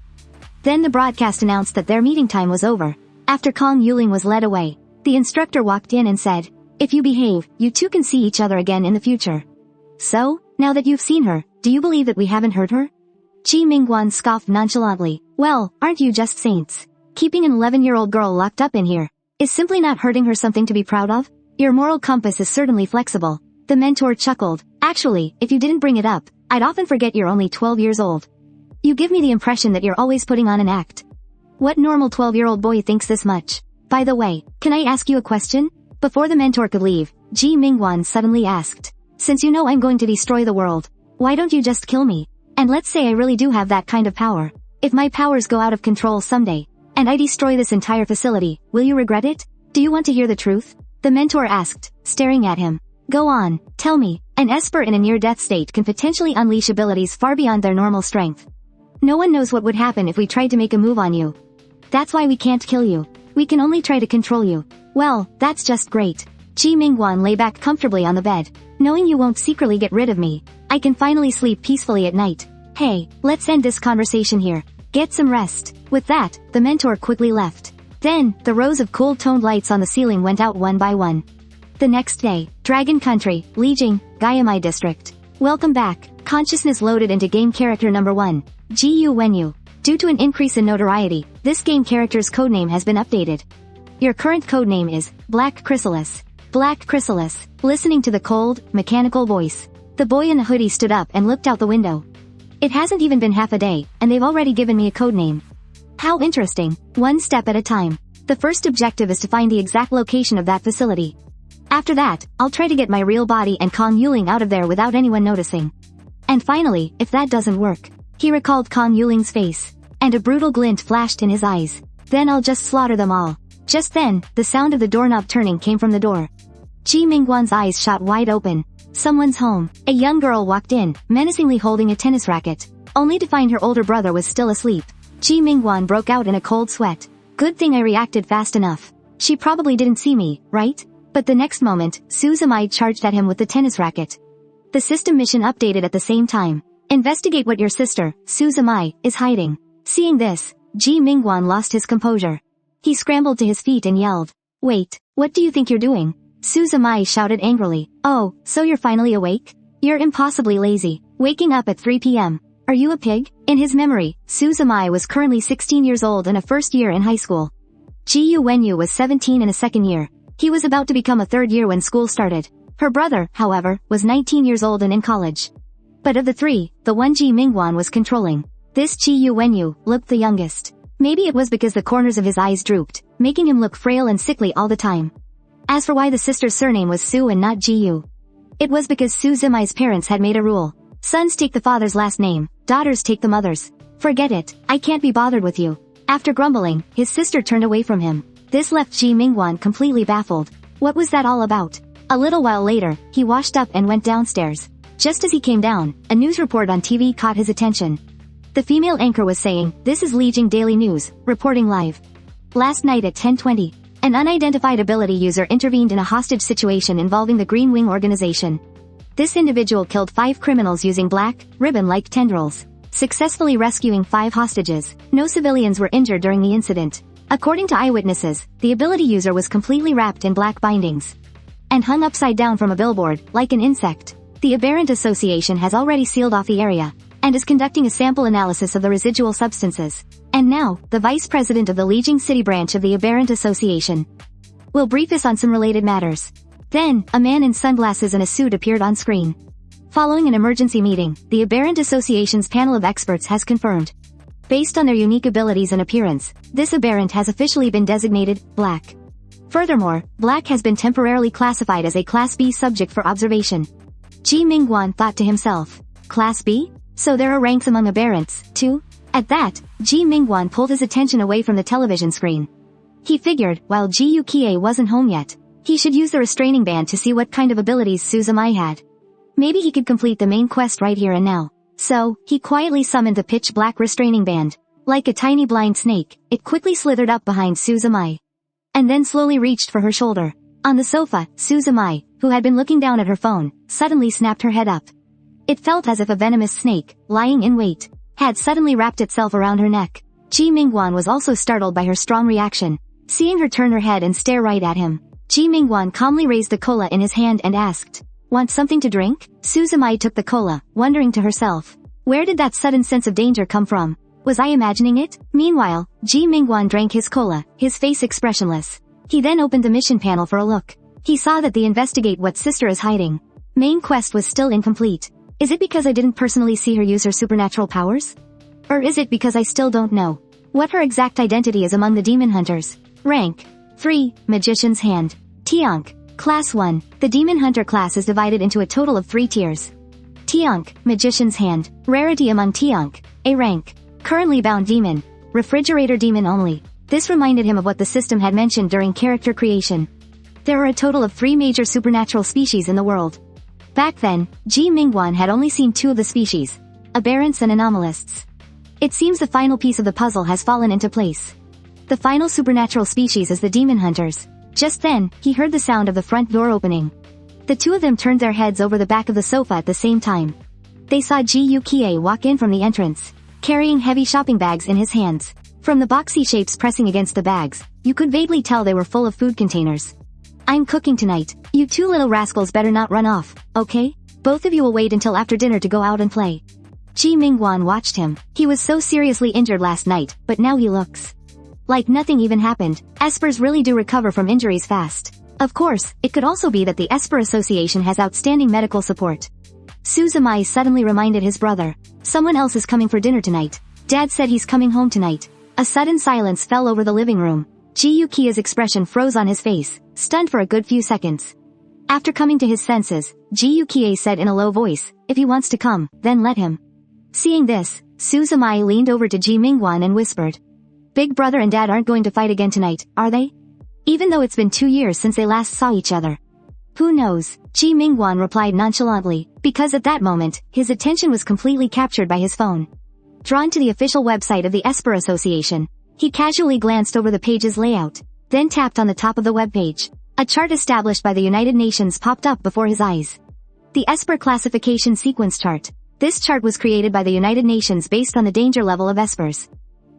Then the broadcast announced that their meeting time was over. After Kong Yuling was led away, the instructor walked in and said, "If you behave, you two can see each other again in the future." "So, now that you've seen her, do you believe that we haven't hurt her?" Ji Mingwan scoffed nonchalantly. "Well, aren't you just saints? Keeping an 11-year-old girl locked up in here, is simply not hurting her something to be proud of? Your moral compass is certainly flexible." The mentor chuckled. "Actually, if you didn't bring it up, I'd often forget you're only 12 years old. You give me the impression that you're always putting on an act. What normal 12-year-old boy thinks this much? By the way, can I ask you a question?" Before the mentor could leave, Ji Mingwan suddenly asked, "Since you know I'm going to destroy the world, why don't you just kill me? And let's say I really do have that kind of power. If my powers go out of control someday, and I destroy this entire facility, will you regret it? Do you want to hear the truth?" The mentor asked, staring at him. "Go on, tell me." An esper in a near-death state can potentially unleash abilities far beyond their normal strength. No one knows what would happen if we tried to make a move on you. That's why we can't kill you. We can only try to control you. Well, that's just great. Ji Mingwan lay back comfortably on the bed. "Knowing you won't secretly get rid of me, I can finally sleep peacefully at night. Hey, let's end this conversation here. Get some rest." With that, the mentor quickly left. Then, the rows of cool-toned lights on the ceiling went out one by one. The next day, Dragon Country, Lijiang, Gayamai District. Welcome back. Consciousness loaded into game character number 1. Gu Wenyu. Due to an increase in notoriety, this game character's codename has been updated. Your current codename is Black Chrysalis. Black Chrysalis. Listening to the cold, mechanical voice, the boy in the hoodie stood up and looked out the window. "It hasn't even been half a day, and they've already given me a codename. How interesting. One step at a time. The first objective is to find the exact location of that facility. After that, I'll try to get my real body and Kong Yuling out of there without anyone noticing. And finally, if that doesn't work..." He recalled Kong Yuling's face, and a brutal glint flashed in his eyes. "Then I'll just slaughter them all." Just then, the sound of the doorknob turning came from the door. Ji Mingwan's eyes shot wide open. Someone's home. A young girl walked in, menacingly holding a tennis racket, only to find her older brother was still asleep. Ji Mingwan broke out in a cold sweat. Good thing I reacted fast enough. She probably didn't see me, right? But the next moment, Suzumai charged at him with the tennis racket. The system mission updated at the same time. "Investigate what your sister, Suzumai, is hiding." Seeing this, Ji Mingwan lost his composure. He scrambled to his feet and yelled, "Wait, what do you think you're doing?" Suzumai shouted angrily, "Oh, so you're finally awake? You're impossibly lazy, waking up at 3 p.m. Are you a pig?" In his memory, Suzumai was currently 16 years old and a first year in high school. Gu Wenyu was 17 and a second year. He was about to become a third year when school started. Her brother, however, was 19 years old and in college. But of the three, the one Ji Mingwan was controlling, this Gu Wenyu, looked the youngest. Maybe it was because the corners of his eyes drooped, making him look frail and sickly all the time. As for why the sister's surname was Su and not Jiu, it was because Su Zimai's parents had made a rule. Sons take the father's last name, daughters take the mother's. "Forget it, I can't be bothered with you." After grumbling, his sister turned away from him. This left Ji Mingwan completely baffled. What was that all about? A little while later, he washed up and went downstairs. Just as he came down, a news report on TV caught his attention. The female anchor was saying, "This is Lijiang Daily News, reporting live. Last night at 10:20, an unidentified ability user intervened in a hostage situation involving the Green Wing organization. This individual killed 5 criminals using black, ribbon-like tendrils, successfully rescuing 5 hostages. No civilians were injured during the incident. According to eyewitnesses, the ability user was completely wrapped in black bindings and hung upside down from a billboard, like an insect. The Aberrant Association has already sealed off the area and is conducting a sample analysis of the residual substances. And now, the vice president of the Lijiang City branch of the Aberrant Association will brief us on some related matters." Then, a man in sunglasses and a suit appeared on screen. Following an emergency meeting, the Aberrant Association's panel of experts has confirmed, based on their unique abilities and appearance, this aberrant has officially been designated Black. Furthermore, Black has been temporarily classified as a Class B subject for observation. Ji Mingguan thought to himself. Class B? So there are ranks among aberrants, too? At that, Ji Mingguan pulled his attention away from the television screen. He figured, while Ji Yukie wasn't home yet, he should use the restraining band to see what kind of abilities Suzumai had. Maybe he could complete the main quest right here and now. So, he quietly summoned the pitch-black restraining band. Like a tiny blind snake, it quickly slithered up behind Suzumai. And then slowly reached for her shoulder. On the sofa, Suzumai, who had been looking down at her phone, suddenly snapped her head up. It felt as if a venomous snake, lying in wait, had suddenly wrapped itself around her neck. Ji Mingguan was also startled by her strong reaction. Seeing her turn her head and stare right at him, Ji Mingguan calmly raised the cola in his hand and asked, "Want something to drink?" Suzumai took the cola, wondering to herself, where did that sudden sense of danger come from? Was I imagining it? Meanwhile, Ji Mingguan drank his cola, his face expressionless. He then opened the mission panel for a look. He saw that the investigate what sister is hiding. Main quest was still incomplete. Is it because I didn't personally see her use her supernatural powers? Or is it because I still don't know what her exact identity is among the demon hunters? Rank 3, Magician's Hand. Tiank, Class 1. The Demon Hunter class is divided into a total of 3 tiers. Tiank, Magician's Hand. Rarity among Tiank, A rank. Currently bound demon. Refrigerator demon only. This reminded him of what the system had mentioned during character creation. There are a total of 3 major supernatural species in the world. Back then, Ji Mingguan had only seen 2 of the species, aberrants and anomalists. It seems the final piece of the puzzle has fallen into place. The final supernatural species is the demon hunters. Just then, he heard the sound of the front door opening. The 2 of them turned their heads over the back of the sofa at the same time. They saw Ji Yukie walk in from the entrance, carrying heavy shopping bags in his hands. From the boxy shapes pressing against the bags, you could vaguely tell they were full of food containers. "I'm cooking tonight. You 2 little rascals better not run off, okay? Both of you will wait until after dinner to go out and play." Ji Mingguan watched him. He was so seriously injured last night, but now he looks like nothing even happened. Espers really do recover from injuries fast. Of course, it could also be that the Esper Association has outstanding medical support. Suzumai suddenly reminded his brother. Someone else is coming for dinner tonight. Dad said he's coming home tonight. A sudden silence fell over the living room. Ji Yukia's expression froze on his face, stunned for a good few seconds. After coming to his senses, Ji Yukie said in a low voice, "If he wants to come, then let him." Seeing this, Suzumai leaned over to Ji Mingguan and whispered, "Big brother and dad aren't going to fight again tonight, are they? Even though it's been 2 years since they last saw each other." "Who knows?" Ji Mingguan replied nonchalantly, because at that moment, his attention was completely captured by his phone. Drawn to the official website of the Esper Association, he casually glanced over the page's layout, then tapped on the top of the webpage. A chart established by the United Nations popped up before his eyes. The Esper Classification Sequence Chart. This chart was created by the United Nations based on the danger level of Espers.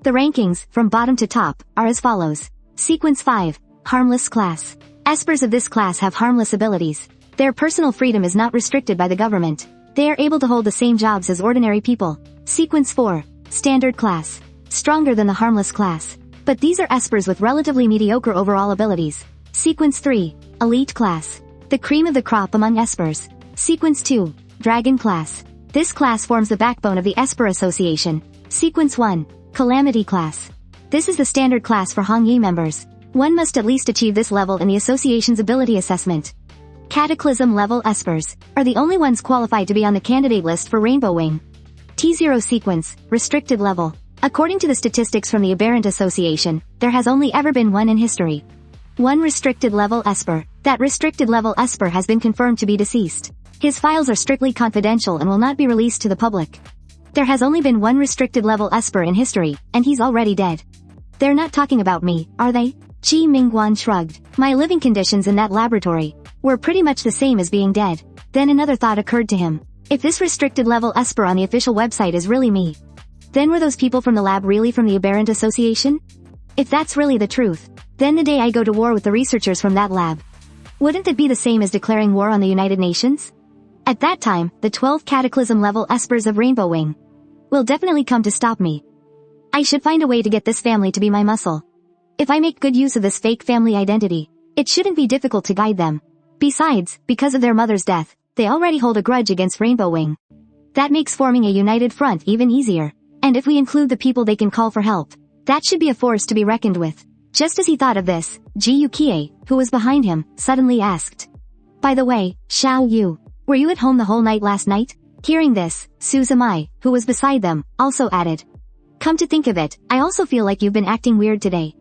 The rankings, from bottom to top, are as follows. Sequence 5, Harmless Class. Espers of this class have harmless abilities. Their personal freedom is not restricted by the government. They are able to hold the same jobs as ordinary people. Sequence 4, Standard Class. Stronger than the Harmless Class. But these are Espers with relatively mediocre overall abilities. Sequence 3, Elite Class. The cream of the crop among Espers. Sequence 2, Dragon Class. This class forms the backbone of the Esper Association. Sequence 1, Calamity Class. This is the standard class for Hongyi members. One must at least achieve this level in the association's ability assessment. Cataclysm level Espers are the only ones qualified to be on the candidate list for Rainbow Wing. T0 sequence, restricted level. According to the statistics from the Aberrant Association, there has only ever been one in history. One restricted level Esper. That restricted level Esper has been confirmed to be deceased. His files are strictly confidential and will not be released to the public. There has only been one restricted level Esper in history, and he's already dead. They're not talking about me, are they? Ji Mingguan shrugged. My living conditions in that laboratory were pretty much the same as being dead. Then another thought occurred to him. If this restricted level Esper on the official website is really me, then were those people from the lab really from the Aberrant Association? If that's really the truth, then the day I go to war with the researchers from that lab, wouldn't it be the same as declaring war on the United Nations? At that time, the 12 Cataclysm level Espers of Rainbow Wing will definitely come to stop me. I should find a way to get this family to be my muscle. If I make good use of this fake family identity, it shouldn't be difficult to guide them. Besides, because of their mother's death, they already hold a grudge against Rainbow Wing. That makes forming a united front even easier. And if we include the people they can call for help, that should be a force to be reckoned with. Just as he thought of this, Ji Yukie, who was behind him, suddenly asked. By the way, Xiao Yu, Were you at home the whole night last night? Hearing this, Suzumai, who was beside them, also added. Come to think of it, I also feel like you've been acting weird today.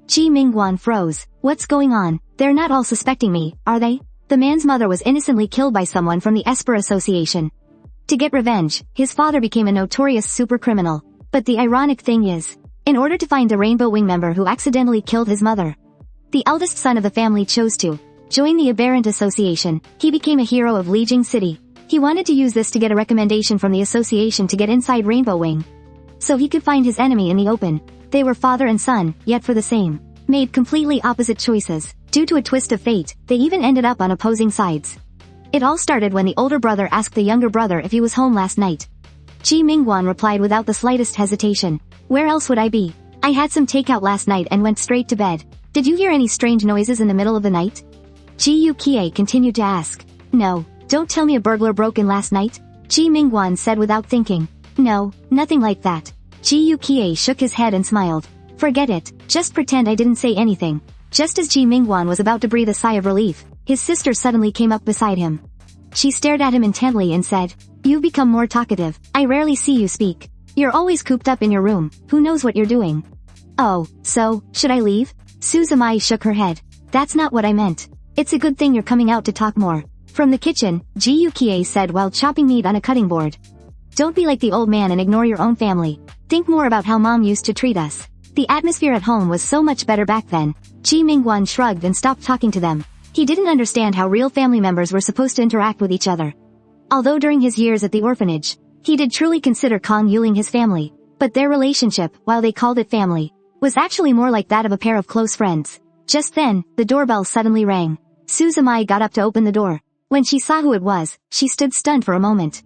Ji Mingguan froze. What's going on? They're not all suspecting me, are they? The man's mother was innocently killed by someone from the Esper Association. To get revenge, his father became a notorious super criminal. But the ironic thing is, in order to find the Rainbow Wing member who accidentally killed his mother, the eldest son of the family chose to join the Aberrant Association. He became a hero of Lijiang City. He wanted to use this to get a recommendation from the association to get inside Rainbow Wing, so he could find his enemy in the open. They were father and son, yet for the same, made completely opposite choices. Due to a twist of fate, they even ended up on opposing sides. It all started when the older brother asked the younger brother if he was home last night. Ji Mingguan replied without the slightest hesitation. Where else would I be? I had some takeout last night and went straight to bed. Did you hear any strange noises in the middle of the night? Ji Yukie continued to ask. No. Don't tell me a burglar broke in last night? Ji Mingguan said without thinking. No, nothing like that. Ji Yukie shook his head and smiled. Forget it, just pretend I didn't say anything. Just as Ji Mingguan was about to breathe a sigh of relief, his sister suddenly came up beside him. She stared at him intently and said, You've become more talkative. I rarely see you speak. You're always cooped up in your room, who knows what you're doing? Oh, so, should I leave? Suzumai shook her head. That's not what I meant. It's a good thing you're coming out to talk more. From the kitchen, Ji Yukie said while chopping meat on a cutting board. Don't be like the old man and ignore your own family. Think more about how mom used to treat us. The atmosphere at home was so much better back then. Ji Mingguan shrugged and stopped talking to them. He didn't understand how real family members were supposed to interact with each other. Although during his years at the orphanage, he did truly consider Kong Yuling his family. But their relationship, while they called it family, was actually more like that of a pair of close friends. Just then, the doorbell suddenly rang. Suzumai got up to open the door. When she saw who it was, she stood stunned for a moment.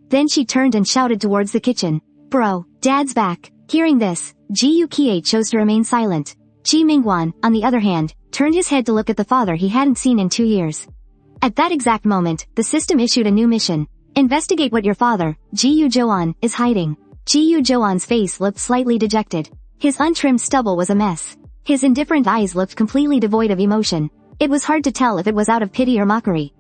Then she turned and shouted towards the kitchen. Bro, Dad's back. Hearing this, Ji Yukie chose to remain silent. Ji Mingguan, on the other hand, turned his head to look at the father he hadn't seen in 2 years. At that exact moment, the system issued a new mission. Investigate what your father, Ji Yujoan, is hiding. Ji Yujoan's face looked slightly dejected. His untrimmed stubble was a mess. His indifferent eyes looked completely devoid of emotion. It was hard to tell if it was out of pity or mockery.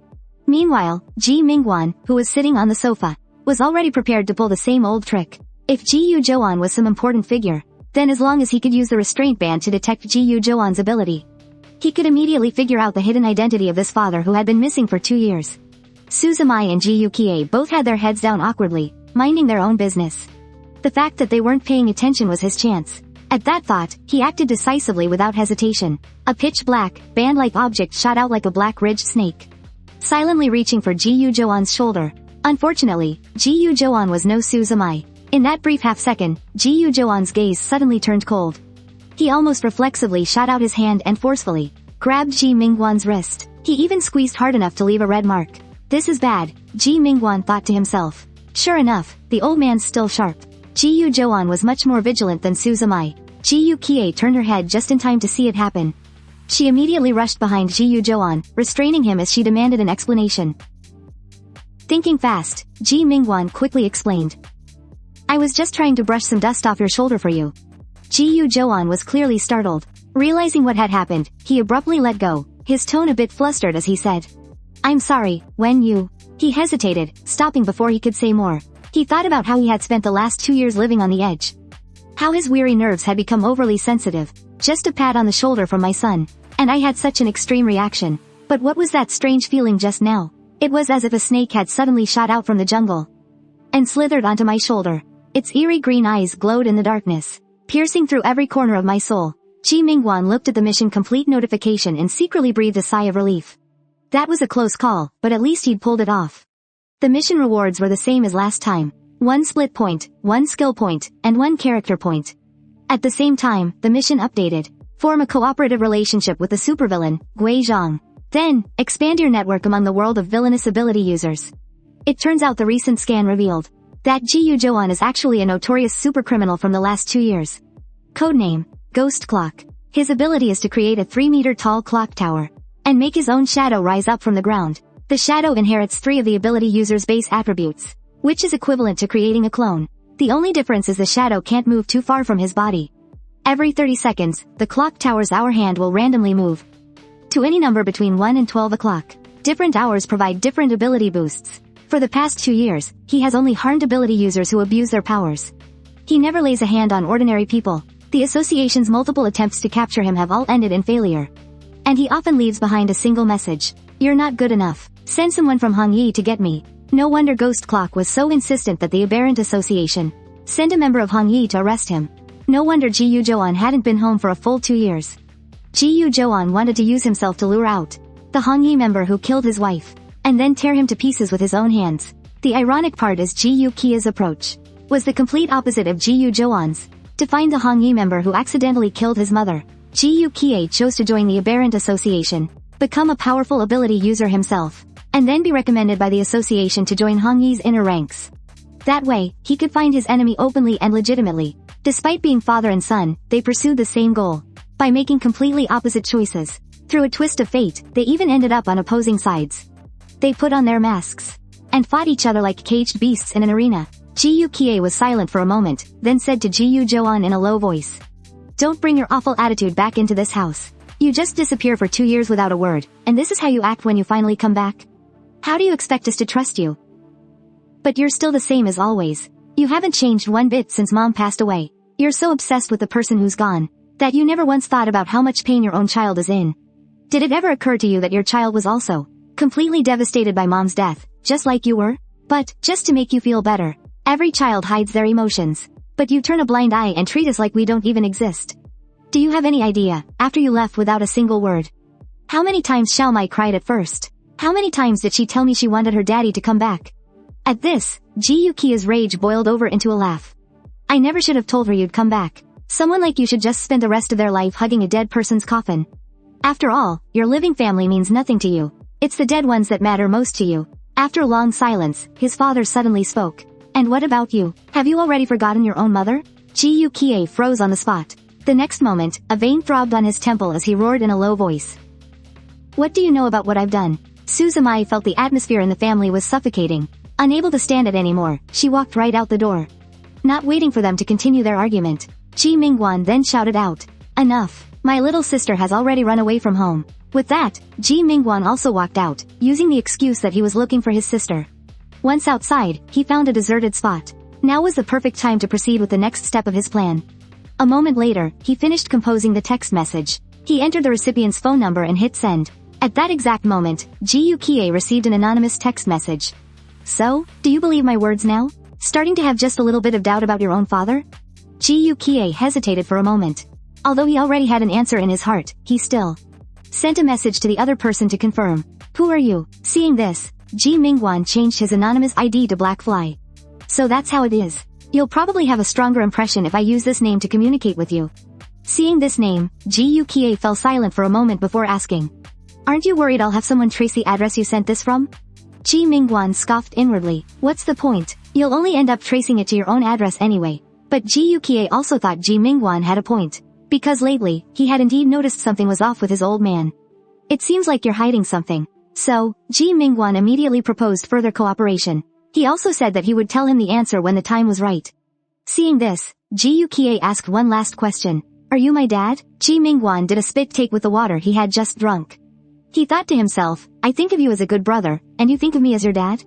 Meanwhile, Ji Mingguan, who was sitting on the sofa, was already prepared to pull the same old trick. If Ji Yujoan was some important figure, then as long as he could use the restraint band to detect Ji Yujoan's ability, he could immediately figure out the hidden identity of this father who had been missing for 2 years. Suzumai and Ji Yukie both had their heads down awkwardly, minding their own business. The fact that they weren't paying attention was his chance. At that thought, he acted decisively without hesitation. A pitch-black, band-like object shot out like a black-ridged snake, silently reaching for Ji Yujoan's shoulder. Unfortunately, Ji Yujoan was no Suzumai. In that brief half-second, Ji Yujoan's gaze suddenly turned cold. He almost reflexively shot out his hand and forcefully grabbed Ji Mingguan's wrist. He even squeezed hard enough to leave a red mark. This is bad, Ji Mingguan thought to himself. Sure enough, the old man's still sharp. Ji Yujoan was much more vigilant than Suzumai. Ji Yukie turned her head just in time to see it happen. She immediately rushed behind Ji Yujoan, restraining him as she demanded an explanation. Thinking fast, Ji Mingguan quickly explained. I was just trying to brush some dust off your shoulder for you. Ji Yujoan was clearly startled. Realizing what had happened, he abruptly let go, his tone a bit flustered as he said, I'm sorry, when you... He hesitated, stopping before he could say more. He thought about how he had spent the last 2 years living on the edge. How his weary nerves had become overly sensitive. Just a pat on the shoulder from my son, and I had such an extreme reaction. But what was that strange feeling just now? It was as if a snake had suddenly shot out from the jungle and slithered onto my shoulder. Its eerie green eyes glowed in the darkness, piercing through every corner of my soul. Ji Mingguan looked at the mission complete notification and secretly breathed a sigh of relief. That was a close call, but at least he'd pulled it off. The mission rewards were the same as last time. 1 split point, 1 skill point, and 1 character point. At the same time, the mission updated. Form a cooperative relationship with the supervillain, Gui Zhang. Then, expand your network among the world of villainous ability users. It turns out the recent scan revealed that Ji Yujoan is actually a notorious supercriminal from the last 2 years. Codename, Ghost Clock. His ability is to create a 3-meter-tall clock tower and make his own shadow rise up from the ground. The shadow inherits 3 of the ability user's base attributes, which is equivalent to creating a clone. The only difference is the shadow can't move too far from his body. Every 30 seconds, the clock tower's hour hand will randomly move to any number between 1 and 12 o'clock. Different hours provide different ability boosts. For the past 2 years, he has only harmed ability users who abuse their powers. He never lays a hand on ordinary people. The association's multiple attempts to capture him have all ended in failure. And he often leaves behind a single message. You're not good enough. Send someone from Hongyi to get me. No wonder Ghost Clock was so insistent that the Aberrant Association send a member of Hongyi to arrest him. No wonder Ji Joan hadn't been home for a full 2 years. Ji Joan wanted to use himself to lure out the Hongyi member who killed his wife, and then tear him to pieces with his own hands. The ironic part is Ji Qia's approach was the complete opposite of Ji Joan's. To find the Hongyi member who accidentally killed his mother, Ji Qia chose to join the Aberrant Association, become a powerful ability user himself, and then be recommended by the association to join Hongyi's inner ranks. That way, he could find his enemy openly and legitimately. Despite being father and son, they pursued the same goal. By making completely opposite choices, through a twist of fate, they even ended up on opposing sides. They put on their masks and fought each other like caged beasts in an arena. Ji Qia was silent for a moment, then said to Ji Joan in a low voice, "Don't bring your awful attitude back into this house. You just disappear for 2 years without a word, and this is how you act when you finally come back? How do you expect us to trust you? But you're still the same as always. You haven't changed one bit since Mom passed away. You're so obsessed with the person who's gone, that you never once thought about how much pain your own child is in. Did it ever occur to you that your child was also completely devastated by Mom's death, just like you were? But, just to make you feel better, every child hides their emotions. But you turn a blind eye and treat us like we don't even exist. Do you have any idea, after you left without a single word? How many times Xiaomai cried at first? How many times did she tell me she wanted her daddy to come back?" At this, Ji Qia's rage boiled over into a laugh. "I never should have told her you'd come back. Someone like you should just spend the rest of their life hugging a dead person's coffin. After all, your living family means nothing to you. It's the dead ones that matter most to you." After a long silence, his father suddenly spoke. "And what about you? Have you already forgotten your own mother?" Ji Qia froze on the spot. The next moment, a vein throbbed on his temple as he roared in a low voice. "What do you know about what I've done?" Suzumai felt the atmosphere in the family was suffocating. Unable to stand it anymore, she walked right out the door. Not waiting for them to continue their argument, Ji Mingguan then shouted out, "Enough! My little sister has already run away from home." With that, Ji Mingguan also walked out, using the excuse that he was looking for his sister. Once outside, he found a deserted spot. Now was the perfect time to proceed with the next step of his plan. A moment later, he finished composing the text message. He entered the recipient's phone number and hit send. At that exact moment, Ji Qia received an anonymous text message. "So, do you believe my words now? Starting to have just a little bit of doubt about your own father?" Ji Qia hesitated for a moment. Although he already had an answer in his heart, he still sent a message to the other person to confirm. "Who are you?" Seeing this, Ji Mingguan changed his anonymous ID to Black Fly. "So that's how it is. You'll probably have a stronger impression if I use this name to communicate with you." Seeing this name, Ji Qia fell silent for a moment before asking, "Aren't you worried I'll have someone trace the address you sent this from?" Ji Mingguan scoffed inwardly. "What's the point? You'll only end up tracing it to your own address anyway." But Ji Qia also thought Ji Mingguan had a point. Because lately, he had indeed noticed something was off with his old man. "It seems like you're hiding something." So, Ji Mingguan immediately proposed further cooperation. He also said that he would tell him the answer when the time was right. Seeing this, Ji Qia asked one last question. "Are you my dad?" Ji Mingguan did a spit take with the water he had just drunk. He thought to himself, "I think of you as a good brother, and you think of me as your dad?"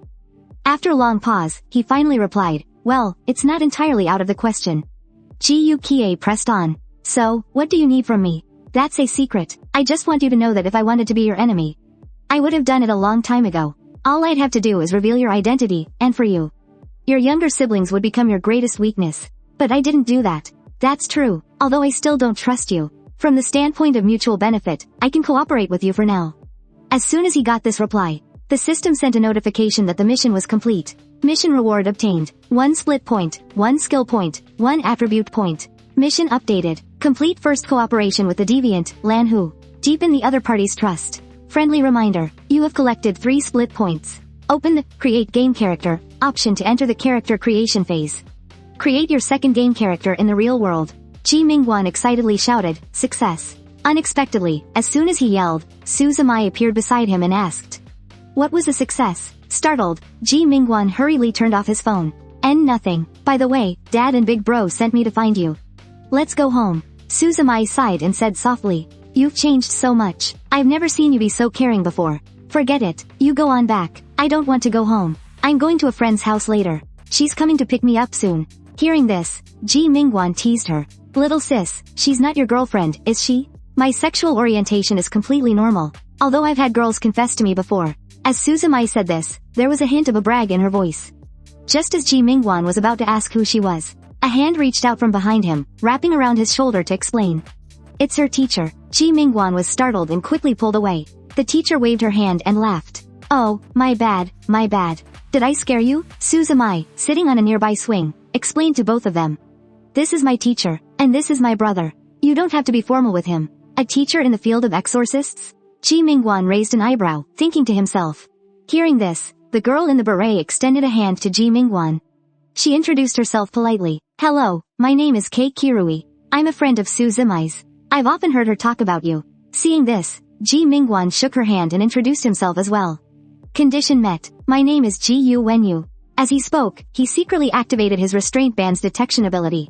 After a long pause, he finally replied, "Well, it's not entirely out of the question." Ji Qia pressed on. "So, what do you need from me?" "That's a secret. I just want you to know that if I wanted to be your enemy, I would have done it a long time ago. All I'd have to do is reveal your identity, and for you, your younger siblings would become your greatest weakness. But I didn't do that." "That's true, although I still don't trust you. From the standpoint of mutual benefit, I can cooperate with you for now." As soon as he got this reply, the system sent a notification that the mission was complete. Mission reward obtained. 1 split point, 1 skill point, 1 attribute point. Mission updated. Complete first cooperation with the deviant, Lan Hu. Deepen the other party's trust. Friendly reminder. You have collected 3 split points. Open the Create Game Character option to enter the character creation phase. Create your second game character in the real world. Ji Mingguan excitedly shouted, "Success!" Unexpectedly, as soon as he yelled, Suzumai appeared beside him and asked, "What was a success?" Startled, Ji Mingguan hurriedly turned off his phone. "And nothing. By the way, Dad and Big Bro sent me to find you. Let's go home." Suzumai sighed and said softly, "You've changed so much. I've never seen you be so caring before." Forget it, you go on back. I don't want to go home. I'm going to a friend's house later. She's coming to pick me up soon. Hearing this, Ji Mingguan teased her. Little sis, she's not your girlfriend, is she? My sexual orientation is completely normal. Although I've had girls confess to me before. As Suzumai said this, there was a hint of a brag in her voice. Just as Ji Mingguan was about to ask who she was, a hand reached out from behind him, wrapping around his shoulder to explain. It's her teacher. Ji Mingguan was startled and quickly pulled away. The teacher waved her hand and laughed. Oh, my bad, my bad. Did I scare you? Suzumai, sitting on a nearby swing, explained to both of them. This is my teacher, and this is my brother. You don't have to be formal with him. A teacher in the field of exorcists? Ji Mingguan raised an eyebrow, thinking to himself. Hearing this, the girl in the beret extended a hand to Ji Mingguan. She introduced herself politely. Hello, my name is Kei Kirui. I'm a friend of Suzumai's. I've often heard her talk about you. Seeing this, Ji Mingguan shook her hand and introduced himself as well. Condition met. My name is Ji Yu Wenyu. As he spoke, he secretly activated his restraint band's detection ability.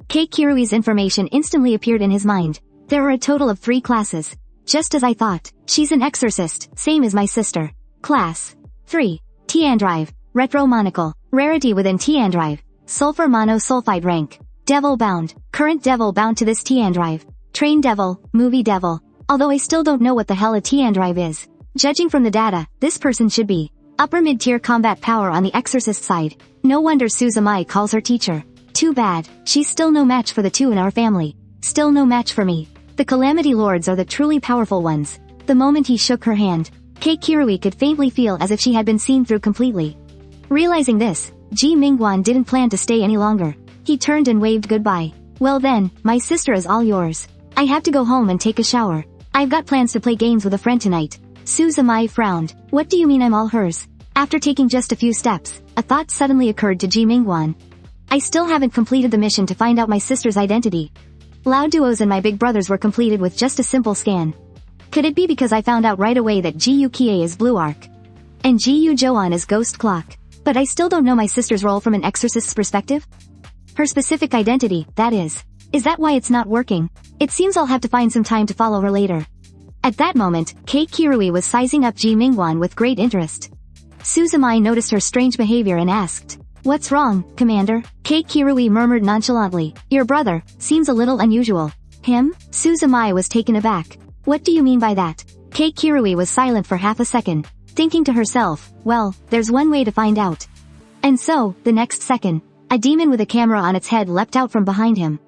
Kei Kirui's information instantly appeared in his mind. There are a total of 3 classes. Just as I thought. She's an exorcist, same as my sister. Class 3. Tiandrive. Retro Monocle. Rarity within Tiandrive. Sulfur Monosulfide rank. Devil bound. Current devil bound to this Tiandrive. Train devil, movie devil. Although I still don't know what the hell a Tiandrive is. Judging from the data, this person should be upper mid-tier combat power on the exorcist side. No wonder Suzumai calls her teacher. Too bad, she's still no match for the 2 in our family. Still no match for me. The Calamity Lords are the truly powerful ones. The moment he shook her hand, Kei Kirui could faintly feel as if she had been seen through completely. Realizing this, Ji Mingguan didn't plan to stay any longer. He turned and waved goodbye. Well then, my sister is all yours. I have to go home and take a shower. I've got plans to play games with a friend tonight. Suzumai frowned. What do you mean I'm all hers? After taking just a few steps, a thought suddenly occurred to Ji Mingguan. I still haven't completed the mission to find out my sister's identity. Lao Duos and my big brothers were completed with just a simple scan. Could it be because I found out right away that Ji Yu Kie is Blue Arc? And Ji Yu Joan is Ghost Clock? But I still don't know my sister's role from an exorcist's perspective? Her specific identity, that is. Is that why it's not working? It seems I'll have to find some time to follow her later. At that moment, Kei Kirui was sizing up Ji Mingguan with great interest. Suzumai noticed her strange behavior and asked, What's wrong, Commander? Kei Kirui murmured nonchalantly. Your brother, seems a little unusual. Him? Suzumai was taken aback. What do you mean by that? Kei Kirui was silent for half a second, thinking to herself, well, there's one way to find out. And so, the next second, a demon with a camera on its head leapt out from behind him.